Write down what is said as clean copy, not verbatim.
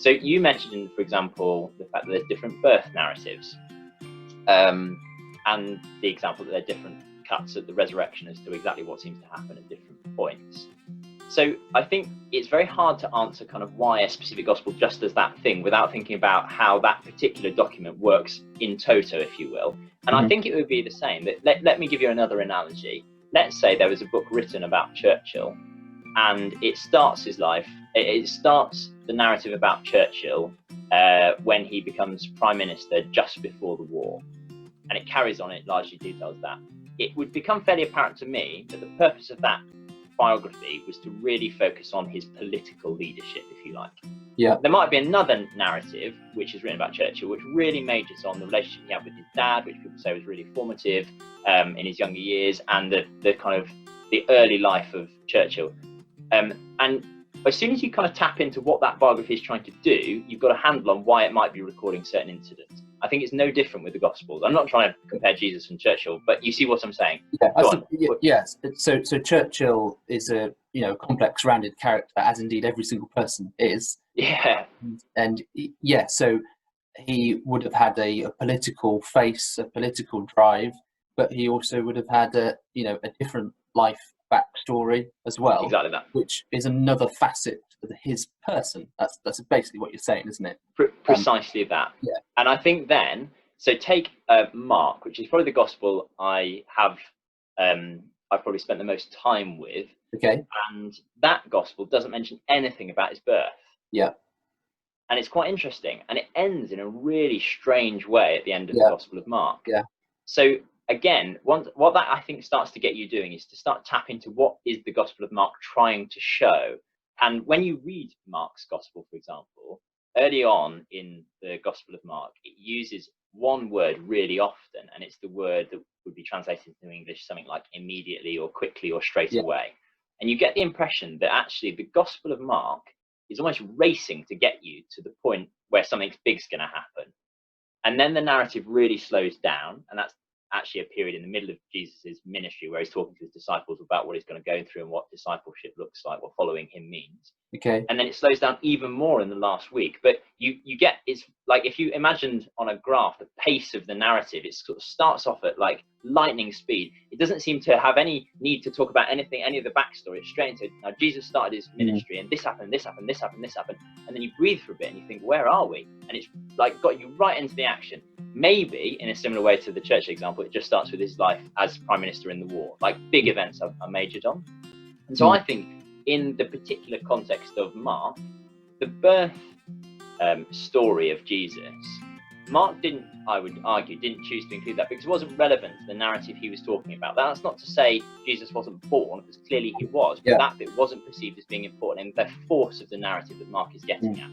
So you mentioned, for example, the fact that there's different birth narratives, and the example that there are different cuts at the resurrection as to exactly what seems to happen at different points. So I think it's very hard to answer kind of why a specific gospel just does that thing without thinking about how that particular document works in toto, if you will. And I think it would be the same. That let me give you another analogy. Let's say there was a book written about Churchill, and it starts his life. It starts the narrative about Churchill when he becomes prime minister just before the war, and it carries on. It largely details that. It would become fairly apparent to me that the purpose of that biography was to really focus on his political leadership, if you like. Yeah. There might be another narrative which is written about Churchill, which really majors on the relationship he had with his dad, which people say was really formative in his younger years, and the kind of the early life of Churchill. And as soon as you kind of tap into what that biography is trying to do, you've got a handle on why it might be recording certain incidents. I think it's no different with the Gospels. I'm not trying to compare Jesus and Churchill, but you see what I'm saying. Yes. So Churchill is a complex, rounded character, as indeed every single person is. Yeah. And yeah, so he would have had a political face, a political drive, but he also would have had a different life backstory as well. Exactly that. Which is another facet of his person. That's basically what you're saying, isn't it? Precisely that. Yeah. And I think then, so take Mark, which is probably the gospel I've probably spent the most time with. Okay. And that gospel doesn't mention anything about his birth. Yeah. And it's quite interesting. And it ends in a really strange way at the end of the Gospel of Mark. Yeah. So again, what that I think starts to get you doing is to start tapping into what is the Gospel of Mark trying to show. And when you read Mark's Gospel, for example, early on in the Gospel of Mark, it uses one word really often, and it's the word that would be translated into English something like immediately or quickly or straight away. And you get the impression that actually the Gospel of Mark is almost racing to get you to the point where something big's going to happen. And then the narrative really slows down, and that's actually a period in the middle of Jesus's ministry where he's talking to his disciples about what he's going to go through and what discipleship looks like, what following him means. Okay. And then it slows down even more in the last week. But you get, it's like if you imagined on a graph the pace of the narrative, it sort of starts off at like lightning speed. It doesn't seem to have any need to talk about any of the backstory. It's straight into, now Jesus started his ministry and this happened, this happened, this happened, this happened. And then you breathe for a bit and you think, where are we? And it's like got you right into the action. Maybe in a similar way to the church example, it just starts with his life as prime minister in the war. Like big events are majored on. And so I think in the particular context of Mark, the birth story of Jesus, Mark didn't, I would argue, didn't choose to include that because it wasn't relevant to the narrative he was talking about. That's not to say Jesus wasn't born, because clearly he was, but that bit wasn't perceived as being important in the force of the narrative that Mark is getting at.